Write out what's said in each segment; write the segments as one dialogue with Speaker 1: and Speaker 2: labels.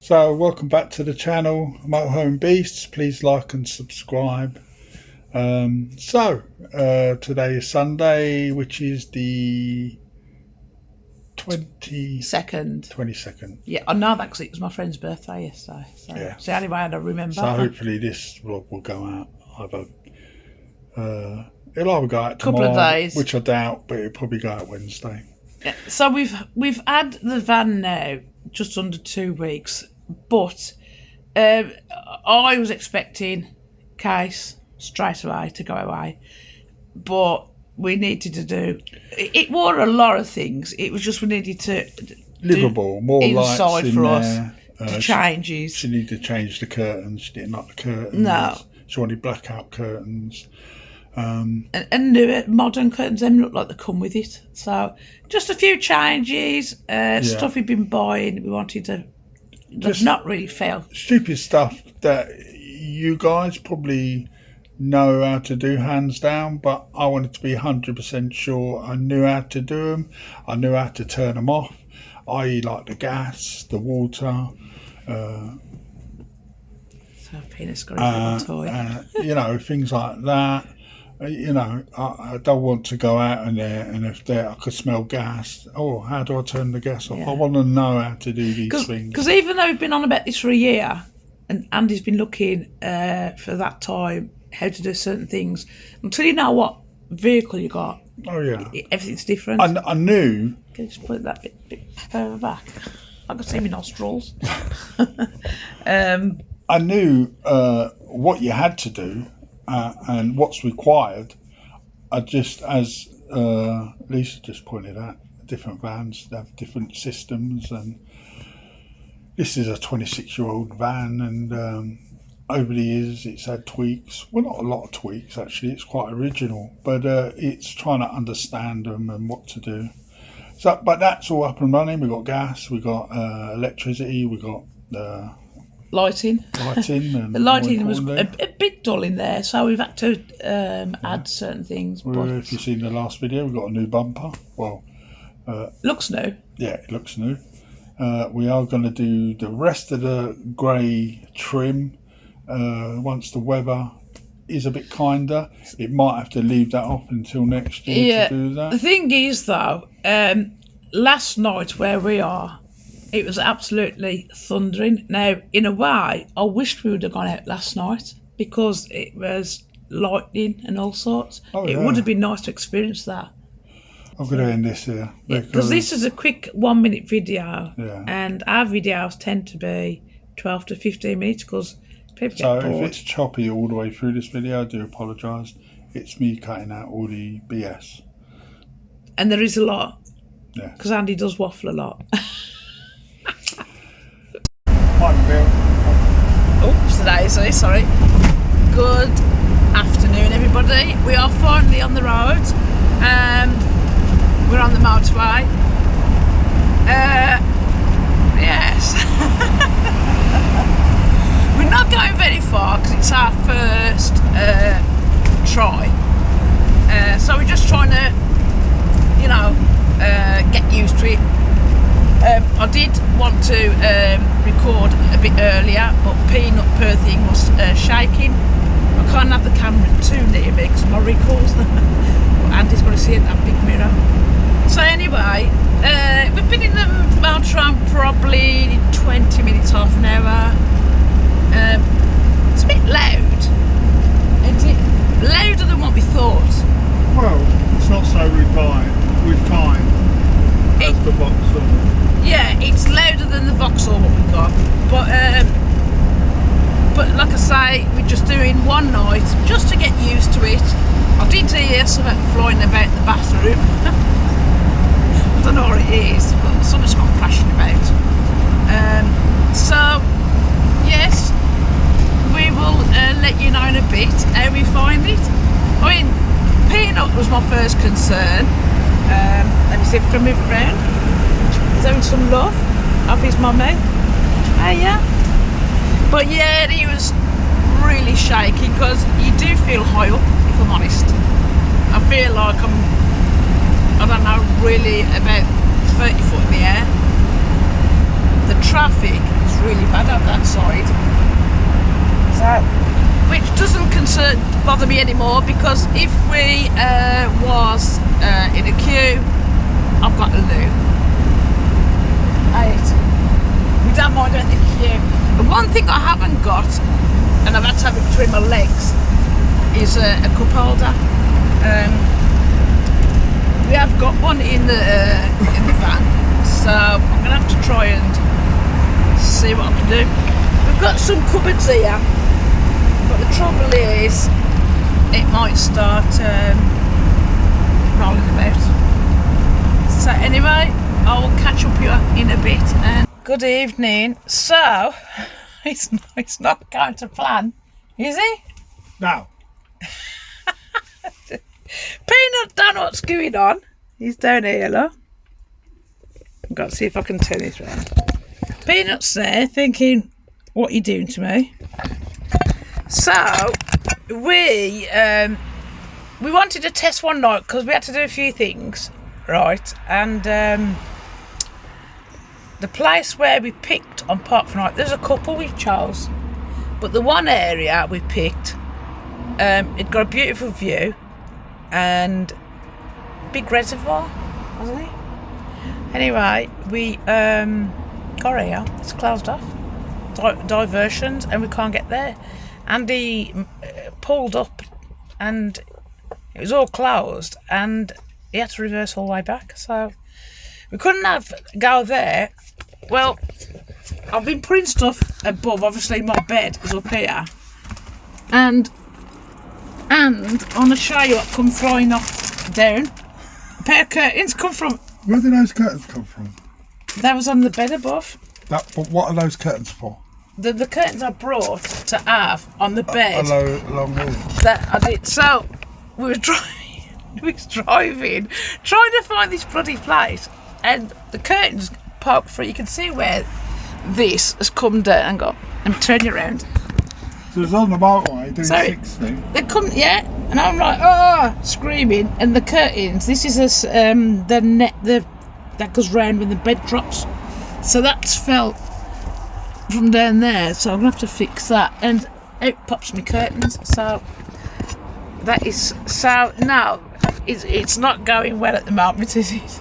Speaker 1: So welcome back to the channel, Motorhome Beasts. Please like and subscribe. Today is Sunday, which is the 22nd.
Speaker 2: Yeah, I know that because it was my friend's birthday yesterday. So yeah. It's the only way I remember.
Speaker 1: So hopefully this vlog will go out it'll either go out tomorrow,
Speaker 2: couple of days,
Speaker 1: which I doubt, but it'll probably go out Wednesday.
Speaker 2: Yeah, so we've had the van now just under 2 weeks, but I was expecting Case straight away to go away, but we needed to do it were a lot of things. It was just we needed to
Speaker 1: livable, more
Speaker 2: inside
Speaker 1: lights in
Speaker 2: for
Speaker 1: there.
Speaker 2: Us. The changes.
Speaker 1: She needed to change the curtains. She didn't like the curtains.
Speaker 2: No.
Speaker 1: She wanted blackout curtains.
Speaker 2: And new modern curtains, them look like they come with it. So just a few changes, stuff we've been buying. We wanted to just not really felt
Speaker 1: stupid stuff that you guys probably know how to do hands down, but I wanted to be 100% sure I knew how to do them. I knew how to turn them off, i.e. like the gas, the water.
Speaker 2: So penis got a toy.
Speaker 1: You know, things like that. You know, I don't want to go out in there and if I could smell gas. Oh, how do I turn the gas off? Yeah. I want to know how to do these things.
Speaker 2: Because even though we've been on about this for a year, and Andy's been looking for that time how to do certain things, until you know what vehicle you got.
Speaker 1: Oh yeah,
Speaker 2: everything's different.
Speaker 1: I knew.
Speaker 2: Can you just put that bit further back? I can see my nostrils.
Speaker 1: I knew what you had to do. And what's required. I just, as Lisa just pointed out, different vans have different systems, and this is a 26-year-old van, and over the years it's had tweaks. Well, not a lot of tweaks actually. It's quite original, but it's trying to understand them and what to do. So, but that's all up and running. We got gas, we got electricity, we got
Speaker 2: lighting.
Speaker 1: And
Speaker 2: the lighting was a bit dull in there, so we've had to add certain things.
Speaker 1: Well, if you've seen the last video, we've got a new bumper. Well,
Speaker 2: looks new.
Speaker 1: Yeah, it looks new. We are going to do the rest of the grey trim once the weather is a bit kinder. It might have to leave that off until next year to do that.
Speaker 2: The thing is, though, last night where we are, it was absolutely thundering. Now, in a way, I wished we would have gone out last night because it was lightning and all sorts. It would have been nice to experience that.
Speaker 1: I'm going to end this here.
Speaker 2: Because this is a quick 1 minute video, and our videos tend to be 12 to 15 minutes because people get bored.
Speaker 1: So if it's choppy all the way through this video, I do apologise. It's me cutting out all the BS.
Speaker 2: And there is a lot.
Speaker 1: Yeah.
Speaker 2: Because Andy does waffle a lot. Oops, Daisy, sorry. Good afternoon, everybody. We are finally on the road. We're on the motorway. Yes. We're not going very far because it's our first try. So we're just trying to, you know, get used to it. I did want to record a bit earlier, but Peanut per thing was shaking. I can't have the camera too near me because my recalls them. Andy's got to see it in that big mirror. So anyway, we've been in the Motorhome probably 20 minutes, half an hour. It's a bit loud, isn't it? Louder than what we thought.
Speaker 1: Well, it's not so refined as the Vauxhall.
Speaker 2: Yeah, it's louder than the Vauxhall what we've got, but like I say, we're just doing one night just to get used to it. I did hear something flying about the bathroom. I don't know what it is, but something's gone crashing about. So yes, we will let you know in a bit how we find it. I mean, Peanut was my first concern. Let me see if I can move it around. He's having some love off his mummy. Yeah. But yeah, he was really shaky because you do feel high up, if I'm honest. I feel like I don't know, really about 30 foot in the air. The traffic is really bad up that side. So, which doesn't bother me anymore, because if we was in a queue, I've got a loo. We don't mind doing the queue. The one thing I haven't got, and I've had to have it between my legs, is a cup holder. We have got one in the van, so I'm gonna have to try and see what I can do. We've got some cupboards here, but the trouble is it might start rolling about. So anyway, I will catch up here in a bit. And good evening. So it's not going to plan, is he?
Speaker 1: No.
Speaker 2: Peanut don't know what's going on. He's down here, look. I've got to see if I can turn it round. Peanut's there thinking, what are you doing to me? So we wanted to test one night because we had to do a few things, right? And the place where we picked on Park for Night, there's a couple we chose, but the one area we picked, it got a beautiful view and big reservoir, wasn't it? Anyway, we got here, it's closed off, diversions, and we can't get there. Andy pulled up and it was all closed, and he had to reverse all the way back, so we couldn't go there. Well, I've been putting stuff above, obviously my bed is up here, and I'm going to show you what come flying off down. A pair of curtains come from...
Speaker 1: Where did those curtains come from?
Speaker 2: That was on the bed above.
Speaker 1: But what are those curtains for?
Speaker 2: The curtains I brought to have on the bed.
Speaker 1: Along wall.
Speaker 2: That I did. So we was driving, trying to find this bloody place, and the curtains poked through. You can see where this has come down and got. I'm turning around.
Speaker 1: So it's on the motorway doing
Speaker 2: Sorry.
Speaker 1: 60.
Speaker 2: They come, yeah, and I'm like, oh, screaming, and the curtains. This is the net that goes round when the bed drops. So that's fell from down there. So I'm gonna have to fix that, and out pops my curtains. So that is now it's not going well at the moment, is it?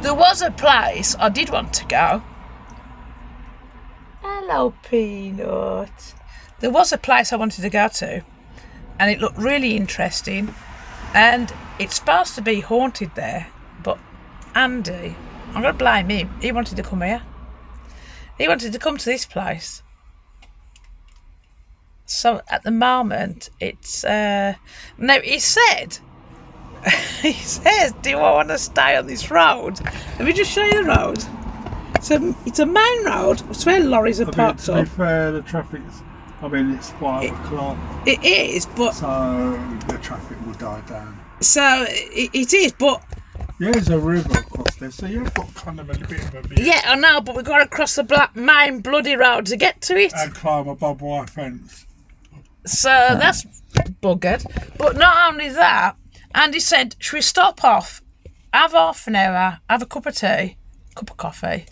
Speaker 2: There was a place I did want to go. Hello, Peanut. There was a place I wanted to go to, and it looked really interesting, and it's supposed to be haunted there, but Andy, I'm going to blame him, he wanted to come here. He wanted to come to this place. So at the moment, it's... no, he said, he says, do I want to stay on this road? Let me just show you the road. So it's a main road, it's where lorries are parked up.
Speaker 1: To be fair, the traffic's... I mean, it's 5 o'clock.
Speaker 2: It is, but...
Speaker 1: So the traffic will die down.
Speaker 2: So it is, but...
Speaker 1: Yeah, there's a river across there, so you've got kind of a bit of a view.
Speaker 2: Yeah, I know, but we've got to cross the main bloody road to get to it.
Speaker 1: And climb a barbed wire fence.
Speaker 2: So that's buggered. But not only that, Andy said, should we stop off, have half an hour, have a cup of tea, cup of coffee?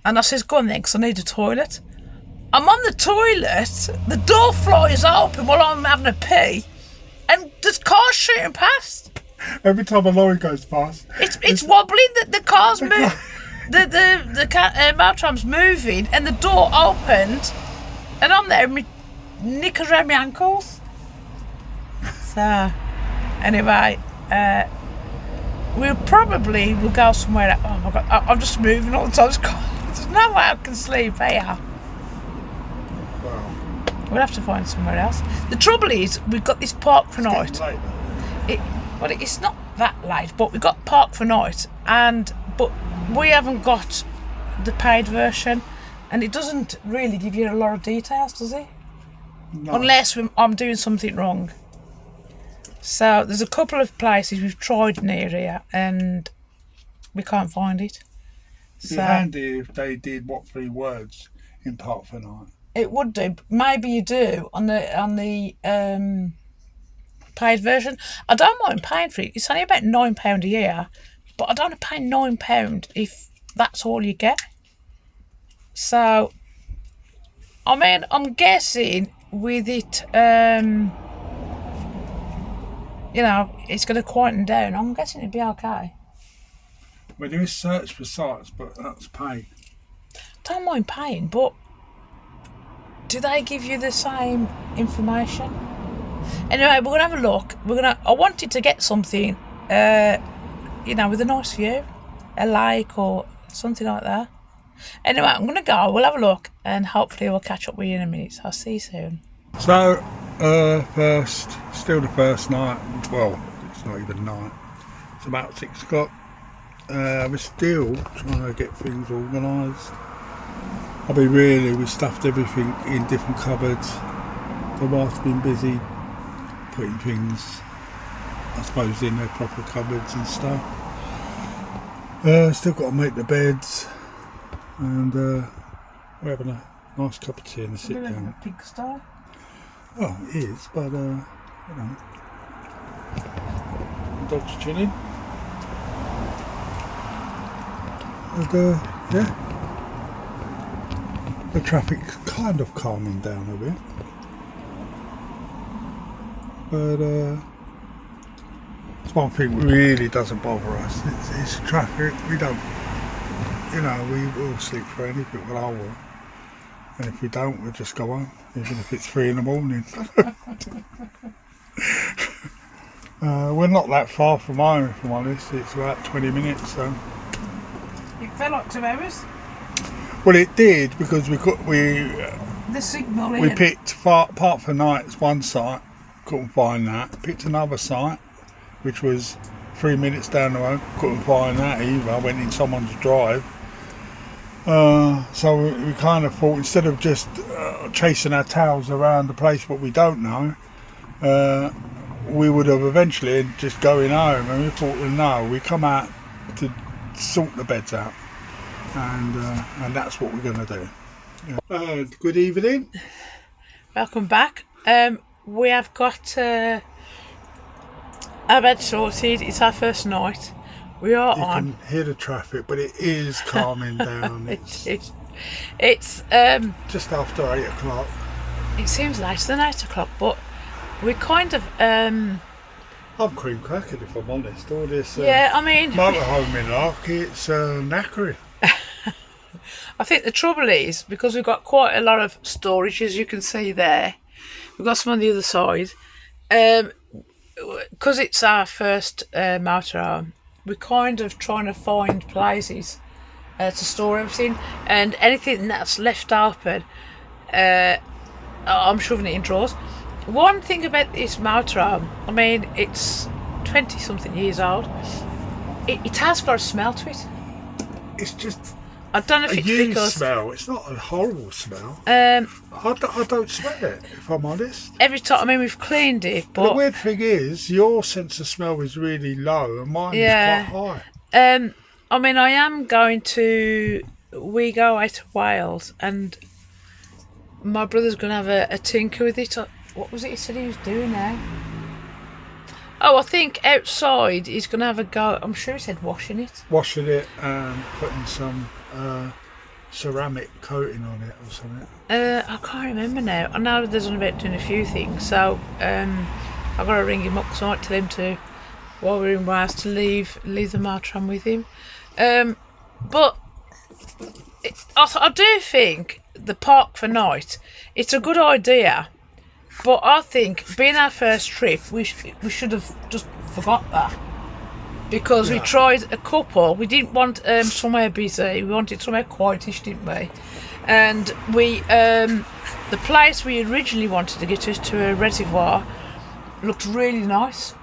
Speaker 2: And I says, go on then, because I need a toilet. I'm on the toilet, the door flies open while I'm having a pee, and there's cars shooting past.
Speaker 1: Every time a lorry goes past,
Speaker 2: it's wobbling. The car's moving. The motorhome's moving, and the door opened, and I'm there, my knickers around my ankles. So, anyway, we'll go somewhere. Oh my god, I'm just moving all the time. There's no way I can sleep here. We'll have to find somewhere else. The trouble is, we've got this Park for Night. Well, it's not that late, but we've got Park for Night, but we haven't got the paid version, and it doesn't really give you a lot of details, does it? No. Unless I'm doing something wrong. So there's a couple of places we've tried near here, and we can't find it.
Speaker 1: It'd be handy if they did 3 words in Park for Night. It
Speaker 2: would do. Maybe you do on the paid version. I don't mind paying for it. It's only about £9 a year, but I don't want to pay £9 if that's all you get. So I mean, I'm guessing with it, you know, it's going to quieten down. I'm guessing it'd be okay.
Speaker 1: Well, there is search for sites, but that's pay.
Speaker 2: Don't mind paying, but do they give you the same information? Anyway, we're gonna have a look. I wanted to get something, you know, with a nice view, a lake or something like that. Anyway, I'm gonna go. We'll have a look, and hopefully we'll catch up with you in a minute. So I'll see you soon.
Speaker 1: So, still the first night. Well, it's not even night. It's about 6 o'clock. We're still trying to get things organised. We stuffed everything in different cupboards. The wife's been busy putting things, I suppose, in their proper cupboards and stuff. Still got to make the beds, and we're having a nice cup of tea and a sit down.
Speaker 2: A pigsty.
Speaker 1: Well, it is, but you know, the dog's chilling, and yeah. The traffic's kind of calming down a bit, but it's one thing really doesn't bother us. It's traffic. We don't, you know, we will sleep for anything. Well, I will, and if we don't, we'll just go home, even if it's 3 in the morning. We're not that far from home, if I'm honest. It's about 20 minutes, so.
Speaker 2: It felt like 2 hours.
Speaker 1: Well, it did, because
Speaker 2: The signal
Speaker 1: we picked Park for Nite's one site, couldn't find that. Picked another site, which was 3 minutes down the road, couldn't find that either. I went in someone's drive. So we kind of thought, instead of just chasing our tails around the place what we don't know, we would have eventually just going home. And we thought, well, no, we come out to sort the beds out. And that's what we're going to do. Yeah. Good evening.
Speaker 2: Welcome back. We have got our bed sorted. It's our first night. We are
Speaker 1: you
Speaker 2: on.
Speaker 1: You can hear the traffic, but it is calming down.
Speaker 2: It's
Speaker 1: just after 8 o'clock.
Speaker 2: It seems later than 8 o'clock, but we kind of
Speaker 1: I'm cream cracking, if I'm honest. All this
Speaker 2: yeah, I mean,
Speaker 1: motorhome in Lark, it's knackering.
Speaker 2: I think the trouble is, because we've got quite a lot of storage, as you can see there. We've got some on the other side. Because it's our first motorhome, we're kind of trying to find places to store everything, and anything that's left open, I'm shoving it in drawers. One thing about this motorhome, I mean, it's 20-something years old. It has got a smell to it.
Speaker 1: It's just...
Speaker 2: I don't know if it's because
Speaker 1: smell. It's not a horrible smell. I don't smell it, if I'm honest.
Speaker 2: Every time, I mean, we've cleaned it, but
Speaker 1: the weird thing is, your sense of smell is really low, and mine is quite
Speaker 2: high. I mean, I am going to. We go away to Wales, and my brother's going to have a tinker with it. What was it he said he was doing now? Oh, I think outside he's going to have a go. I'm sure he said washing it.
Speaker 1: Washing it and putting some ceramic coating on it or something.
Speaker 2: I can't remember now. I know there's on about doing a few things, so I've got to ring him up because I might tell him to, while we're in Wales, to leave the motorhome with him. But I do think the Park for Nite, it's a good idea. But I think, being our first trip, we should have just forgot that. Because we tried a couple. We didn't want somewhere busy. We wanted somewhere quietish, didn't we? And we, the place we originally wanted to get to a reservoir, looked really nice.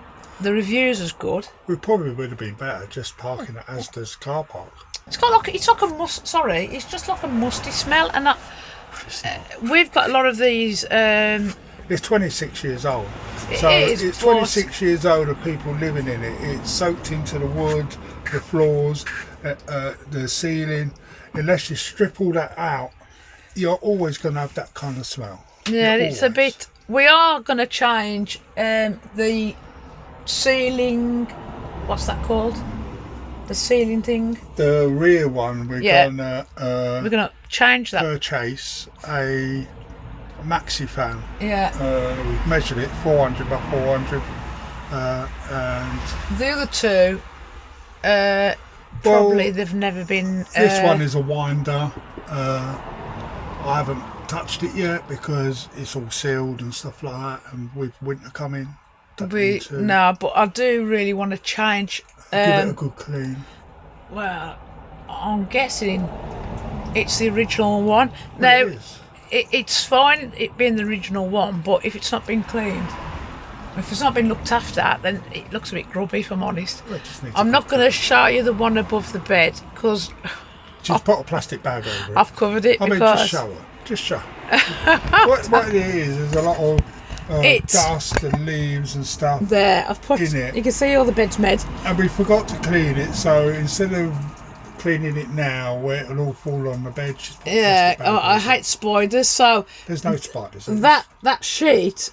Speaker 2: The reviews was good.
Speaker 1: We probably would have been better just parking at Asda's car park.
Speaker 2: It's just like a musty smell, and we've got a lot of these.
Speaker 1: It's 26 years old.
Speaker 2: It's
Speaker 1: 26 years old of people living in it. It's soaked into the wood, the floors, the ceiling. Unless you strip all that out, you're always going to have that kind of smell.
Speaker 2: Yeah, it's a bit. We are going to change the ceiling. What's that called? the ceiling thing.
Speaker 1: The rear one, we're
Speaker 2: we're gonna change that.
Speaker 1: Purchase a maxi fan.
Speaker 2: Yeah.
Speaker 1: We've measured it 400 by 400, and
Speaker 2: the other two, probably they've never been.
Speaker 1: This one is a winder. I haven't touched it yet because it's all sealed and stuff like that, and with winter coming.
Speaker 2: No, but I do really want to change.
Speaker 1: Give it a good clean.
Speaker 2: Well, I'm guessing it's the original one. Now, it's fine it being the original one, but if it's not been cleaned, if it's not been looked after, then it looks a bit grubby, if I'm honest. I'm not going to show you the one above the bed because
Speaker 1: just put a plastic bag over it.
Speaker 2: I've covered it.
Speaker 1: I mean, just show her. Just show her. what it is, there's a lot of dust and leaves and stuff.
Speaker 2: There, I've put
Speaker 1: in it.
Speaker 2: You can see all the bed's made.
Speaker 1: And we forgot to clean it, so instead of cleaning it now, where it'll all fall on the bed.
Speaker 2: I hate spiders, so
Speaker 1: there's no spiders.
Speaker 2: That sheet.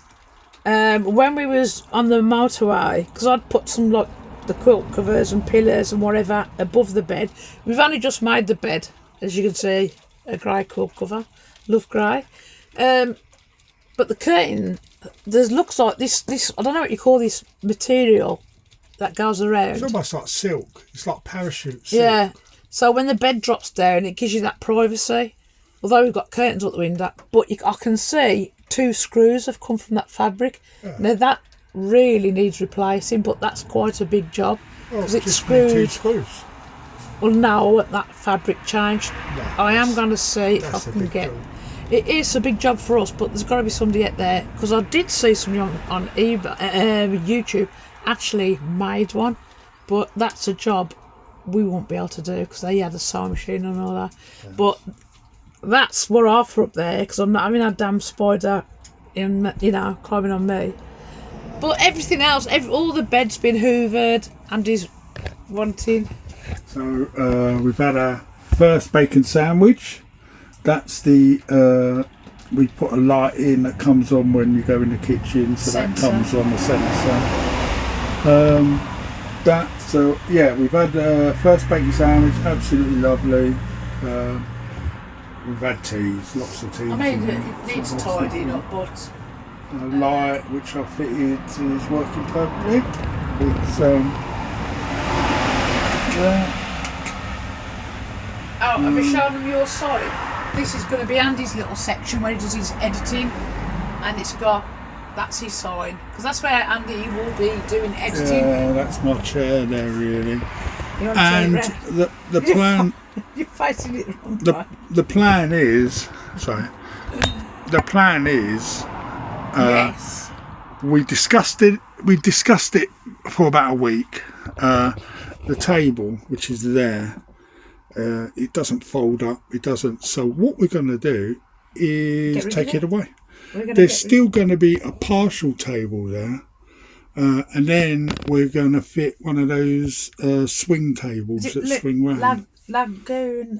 Speaker 2: When we was on the motorway, because I'd put some like the quilt covers and pillows and whatever above the bed. We've only just made the bed, as you can see, a grey quilt cover, love grey. But the curtain, there looks like this. I don't know what you call this material that goes around.
Speaker 1: It's almost like silk. It's like parachute silk.
Speaker 2: Yeah. So when the bed drops down, it gives you that privacy. Although we've got curtains up the window, but I can see 2 screws have come from that fabric. Yeah. Now that really needs replacing, but that's quite a big job because it's screwed.
Speaker 1: 2 screws.
Speaker 2: Well, now I want that fabric changed. No, I am going to see if I can get. It is a big job for us, but there's got to be somebody out there because I did see somebody on eBay, YouTube actually made one, but that's a job we won't be able to do because they had a sewing machine and all that. Yes. But that's what I offer up there because I'm not having a damn spider, climbing on me. But everything else, all the bed's been hoovered. Andy's wanting.
Speaker 1: So we've had our first bacon sandwich. That's the we put a light in that comes on when you go in the kitchen, so that comes on the sensor. We've had first bacon sandwich, absolutely lovely. We've had teas, lots of teas.
Speaker 2: I mean, it needs tidying up, but
Speaker 1: light which I fitted is working perfectly. It's
Speaker 2: have you shown them your side? This is going to be Andy's little section where he does his editing, and that's his side because that's where Andy will be doing editing.
Speaker 1: Yeah, that's my chair there really. And the plan.
Speaker 2: You're fighting it wrong.
Speaker 1: The plan is.
Speaker 2: Yes.
Speaker 1: We discussed it for about a week. The table, which is there, it doesn't fold up. It doesn't. So what we're going to do is take it away. There's still going to be a partial table there, and then we're going to fit one of those swing tables that swing round.
Speaker 2: Lagoon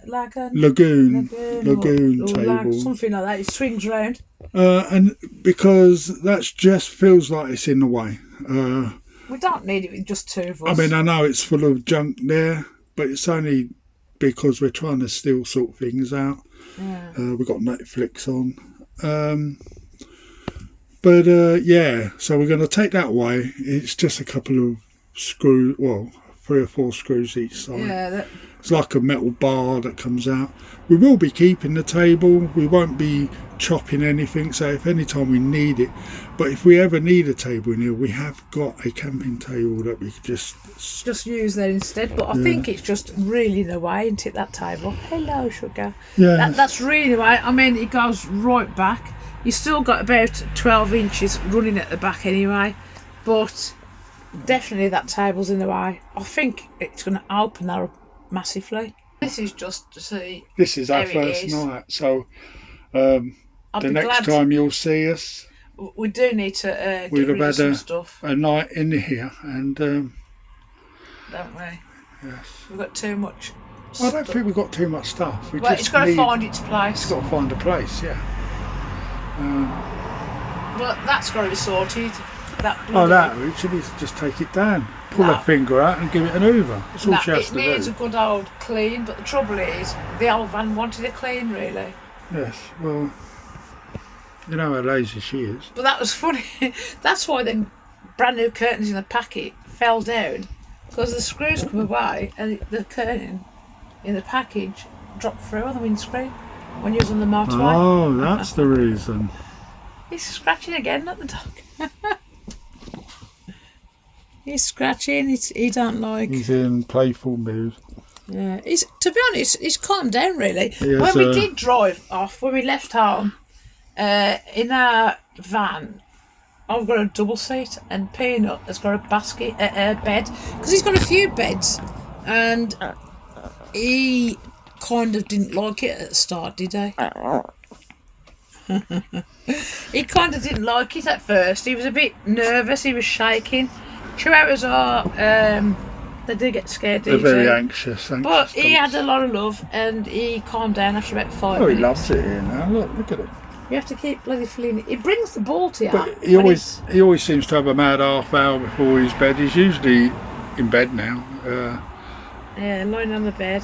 Speaker 1: table.
Speaker 2: Something like that. It swings round.
Speaker 1: And because that just feels like it's in the way.
Speaker 2: We don't need it with just 2 of us.
Speaker 1: I mean, I know it's full of junk there, but it's only because we're trying to still sort things out. Yeah. We've got Netflix on. So we're going to take that away. It's just a couple of screws, 3 or 4 screws each side.
Speaker 2: Yeah,
Speaker 1: it's like a metal bar that comes out. We will be keeping the table. We won't be chopping anything. So if any time we need it, but if we ever need a table in here, we have got a camping table that we could just
Speaker 2: use there instead. But I think it's just really in the way, isn't it, that table? Hello, sugar.
Speaker 1: Yeah,
Speaker 2: that's really the way. I mean, it goes right back. You still got about 12 inches running at the back anyway, but definitely that table's in the way. I think it's going to open that up massively. This is just to see.
Speaker 1: This is our first night, so the next time you'll see us,
Speaker 2: we do need to get rid of some stuff.
Speaker 1: A night in here, and don't
Speaker 2: we?
Speaker 1: Yes.
Speaker 2: We've got too much.
Speaker 1: I don't think we've got too much stuff.
Speaker 2: It's got to find its place.
Speaker 1: It's got to find a place, yeah.
Speaker 2: But that's got to be sorted. That
Speaker 1: Oh,
Speaker 2: bloody...
Speaker 1: that, she needs to just take it down. Pull
Speaker 2: No.
Speaker 1: her finger out and give it an Hoover. That's all she has
Speaker 2: It
Speaker 1: to
Speaker 2: needs
Speaker 1: do.
Speaker 2: a good old clean, but the trouble is, the old van wanted a clean, really.
Speaker 1: Yes, well, you know how lazy she is.
Speaker 2: But that was funny. That's why the brand new curtains in the packet fell down, because the screws come away and the curtain in the package dropped through on the windscreen when you was on the motorway.
Speaker 1: Oh, that's the reason.
Speaker 2: He's scratching again, not the dog. He's scratching. He don't like.
Speaker 1: He's in playful mood.
Speaker 2: Yeah, to be honest, he's calmed down really.
Speaker 1: Yes,
Speaker 2: when we did drive off, when we left home, in our van, I've got a double seat and Peanut has got a basket, bed, because he's got a few beds, and he kind of didn't like it at the start, did he? He kind of didn't like it at first. He was a bit nervous. He was shaking. Chihuahuas are, they do get scared.
Speaker 1: They're very anxious.
Speaker 2: But he had a lot of love and he calmed down after about 5
Speaker 1: Oh,
Speaker 2: minutes.
Speaker 1: he loves it here now. Look at it.
Speaker 2: You have to keep bloody feeling it. It brings the ball to you.
Speaker 1: But he always seems to have a mad half hour before his bed. He's usually in bed now.
Speaker 2: Yeah, lying on the bed.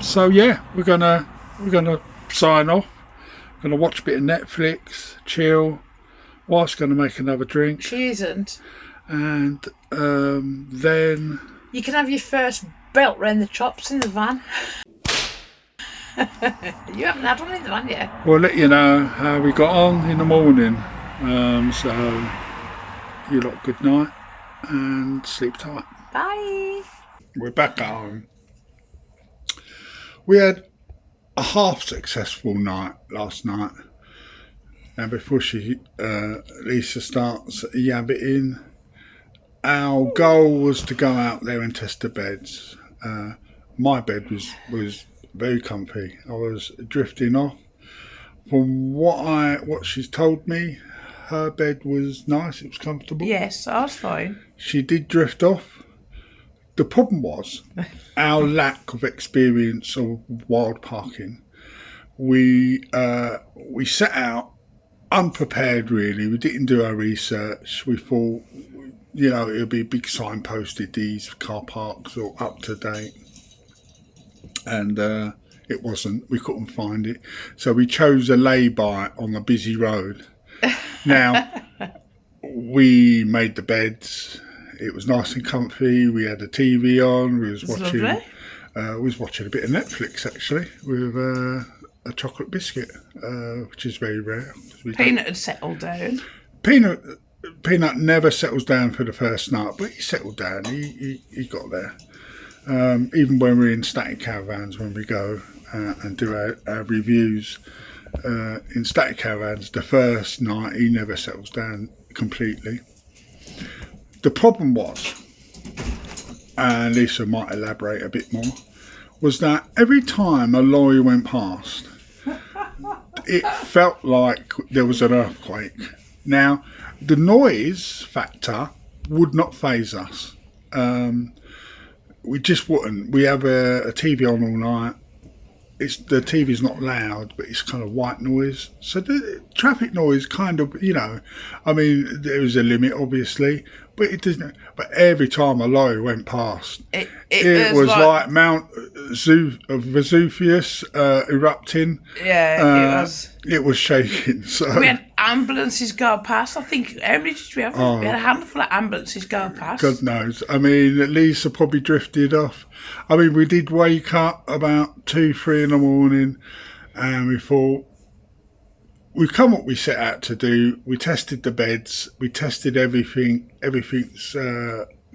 Speaker 1: So yeah, we're gonna sign off. Gonna watch a bit of Netflix, chill. Wife's gonna make another drink.
Speaker 2: She isn't.
Speaker 1: And then
Speaker 2: you can have your first belt round the chops in the van. You haven't had one in the van yet.
Speaker 1: we'll let you know how we got on in the morning. So you lot good night and sleep tight.
Speaker 2: Bye.
Speaker 1: We're back at home. We had a half successful night last night. And before Lisa starts yabbiting, our goal was to go out there and test the beds. My bed was very comfy. I was drifting off. From what she's told me, her bed was nice. It was comfortable.
Speaker 2: Yes, I was fine.
Speaker 1: She did drift off. The problem was our lack of experience of wild parking. We set out unprepared, really. We didn't do our research. We thought, it would be a big sign posted, these car parks are up to date. And it wasn't. We couldn't find it. So we chose a lay-by on a busy road. Now, we made the beds. It was nice and comfy. We had the TV on. We was watching a bit of Netflix, actually, with a chocolate biscuit, which is very rare.
Speaker 2: Peanut had settled down.
Speaker 1: Peanut never settles down for the first night, but he settled down. He got there. Even when we're in static caravans, when we go and do our reviews in static caravans, the first night he never settles down completely. The problem was, and Lisa might elaborate a bit more, was that every time a lorry went past, it felt like there was an earthquake. Now, the noise factor would not faze us. We just wouldn't. We have a TV on all night. The TV's not loud, but it's kind of white noise. So the traffic noise kind of, there is a limit, obviously, but it doesn't. But every time a lorry went past, it was like Mount Vesuvius erupting.
Speaker 2: Yeah, it was.
Speaker 1: It was shaking. So
Speaker 2: we had ambulances go past. I think, how many did we have? We had a handful of ambulances go past.
Speaker 1: God knows. Lisa probably drifted off. We did wake up about 2-3 in the morning, and we thought, we've come what we set out to do. We tested the beds. We tested everything. Everything's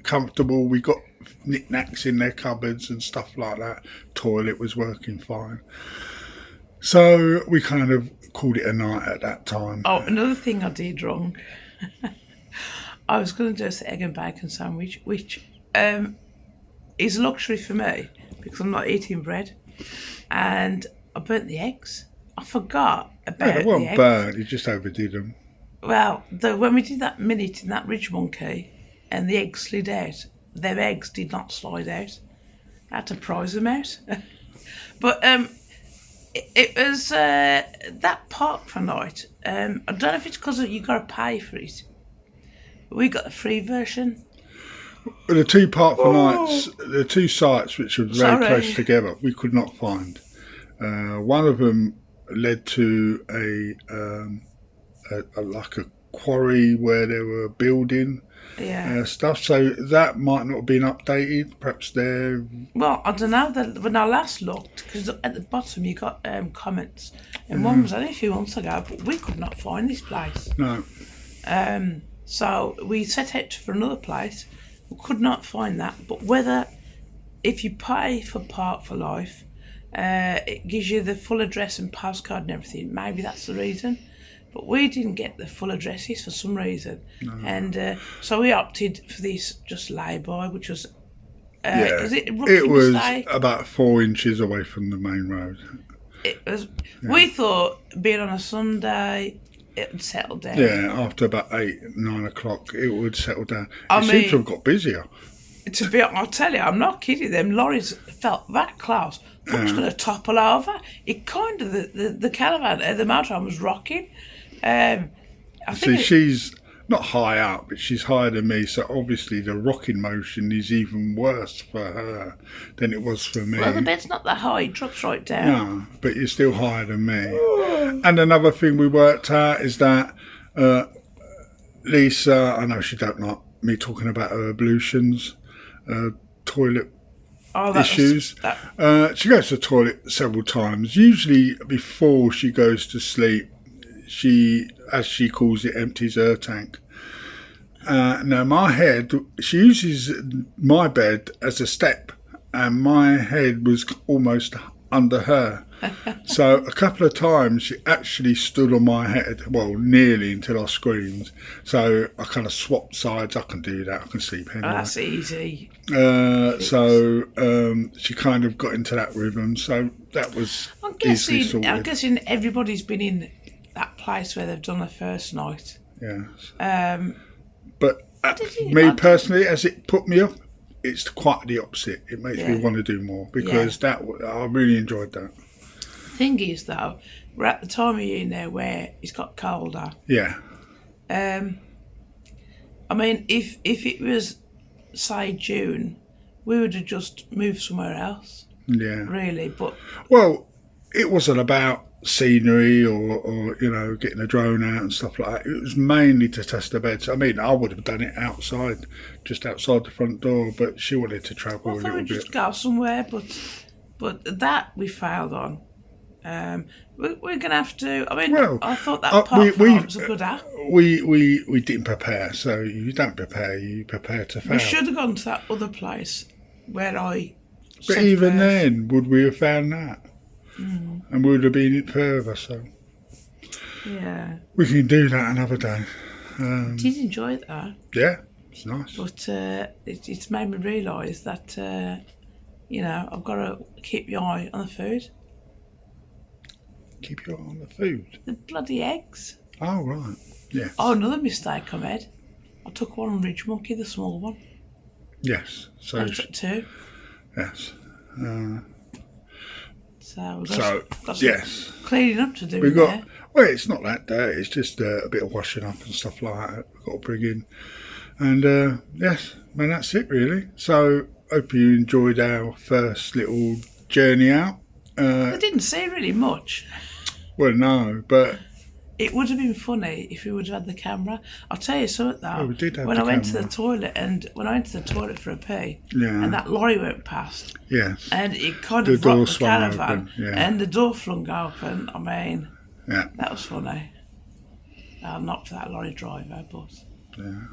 Speaker 1: comfortable. We got knickknacks in their cupboards and stuff like that. Toilet was working fine. So we kind of called it a night at that time.
Speaker 2: Oh, another thing I did wrong. I was going to do an egg and bacon sandwich, which is a luxury for me because I'm not eating bread. And I burnt the eggs. I forgot about
Speaker 1: they weren't
Speaker 2: the eggs.
Speaker 1: burnt, you just overdid them.
Speaker 2: Well, when we did that minute in that Ridge Monkey and the eggs slid out, their eggs did not slide out. I had to prize them out. But it was that park for night. I don't know if it's because you got to pay for it We got the free version.
Speaker 1: The two park for nights, the two sites which were very
Speaker 2: Sorry.
Speaker 1: close together, we could not find. One of them led to a like a quarry where they were building stuff, so that might not have been updated. Perhaps they're...
Speaker 2: Well, I don't know. When I last looked, because at the bottom you got comments, and one was only a few months ago, but we could not find this place.
Speaker 1: No.
Speaker 2: So we set out for another place. We could not find that. But whether, if you pay for Park for Life, it gives you the full address and postcode and everything. Maybe that's the reason. But we didn't get the full addresses for some reason. No. And so we opted for this just Layby, which was... it
Speaker 1: was about 4 inches away from the main road.
Speaker 2: It was. Yeah. We thought, being on a Sunday, it would settle down.
Speaker 1: Yeah, after about 8, 9 o'clock, it would settle down. It seemed to have got busier.
Speaker 2: I'll tell you, I'm not kidding. Them lorries felt that close. I thought it was going to topple over. It kind of, the caravan, the motorhome was rocking. I think
Speaker 1: she's not high up, but she's higher than me, so obviously the rocking motion is even worse for her than it was for me.
Speaker 2: Well, the bed's not that high, it drops right down.
Speaker 1: No, but you're still higher than me. And another thing we worked out is that Lisa, I know she don't like me talking about her ablutions, toilet issues. She goes to the toilet several times, usually before she goes to sleep. She, as she calls it, empties her tank. Now my head, she uses my bed as a step, and my head was almost under her. So a couple of times she actually stood on my head, well, nearly, until I screamed. So I kind of swapped sides. I can do that. I can sleep anywhere.
Speaker 2: Oh, that's easy.
Speaker 1: So she kind of got into that rhythm. So that was easily sorted.
Speaker 2: I'm guessing everybody's been in that place where they've done their first night.
Speaker 1: Yes. But me personally, as it put me off, it's quite the opposite. It makes me want to do more, because I really enjoyed that.
Speaker 2: Thing is, though, we're at the time of year now where it's got colder.
Speaker 1: Yeah.
Speaker 2: I mean, if it was, say, June, we would have just moved somewhere else.
Speaker 1: Yeah.
Speaker 2: Really, but...
Speaker 1: Well, it wasn't about scenery or getting a drone out and stuff like that. It was mainly to test the beds. I mean, I would have done it outside, just outside the front door, but she wanted to travel a little bit.
Speaker 2: Just go somewhere, but that we failed on. We're gonna have to. I mean, I thought that part was a good app.
Speaker 1: We didn't prepare, so you don't prepare. You prepare to fail.
Speaker 2: We should have gone to that other place where I.
Speaker 1: But even then, would we have found that? And we would have been further, so
Speaker 2: yeah, we
Speaker 1: can do that another day.
Speaker 2: Did enjoy that?
Speaker 1: Yeah, it's nice.
Speaker 2: But it's made me realise that I've got to keep your eye on the food.
Speaker 1: Keep your eye on the food.
Speaker 2: The bloody eggs.
Speaker 1: Oh right, yeah.
Speaker 2: Oh, another mistake I made. I took one on Ridge Monkey, the small one.
Speaker 1: Yes. So
Speaker 2: I took 2.
Speaker 1: Yes.
Speaker 2: So
Speaker 1: yes,
Speaker 2: cleaning up to do.
Speaker 1: Well, it's not that dirty. It's just a bit of washing up and stuff like that we've got to bring in. And yes, man, that's it really. So hope you enjoyed our first little journey out.
Speaker 2: I didn't say really much.
Speaker 1: Well, no, but
Speaker 2: it would have been funny if we would have had the camera. I'll tell you something though.
Speaker 1: Oh, we did have
Speaker 2: when I went to the toilet for a pee, and that lorry went past.
Speaker 1: Yes.
Speaker 2: And it kind of rocked the caravan, and the door flung open. I mean, that was funny. Not for that lorry driver, but
Speaker 1: yeah.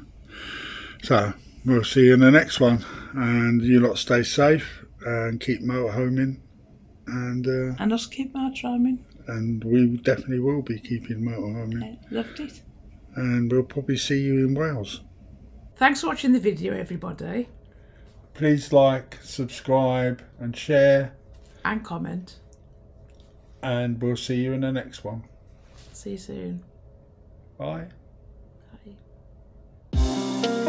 Speaker 1: So we'll see you in the next one, and you lot stay safe and keep motorhoming,
Speaker 2: and us keep motorhoming.
Speaker 1: And we definitely will be keeping motorhoming.
Speaker 2: Loved it.
Speaker 1: And we'll probably see you in Wales.
Speaker 2: Thanks for watching the video, everybody.
Speaker 1: Please like, subscribe and share.
Speaker 2: And comment.
Speaker 1: And we'll see you in the next one.
Speaker 2: See you soon.
Speaker 1: Bye.
Speaker 2: Bye.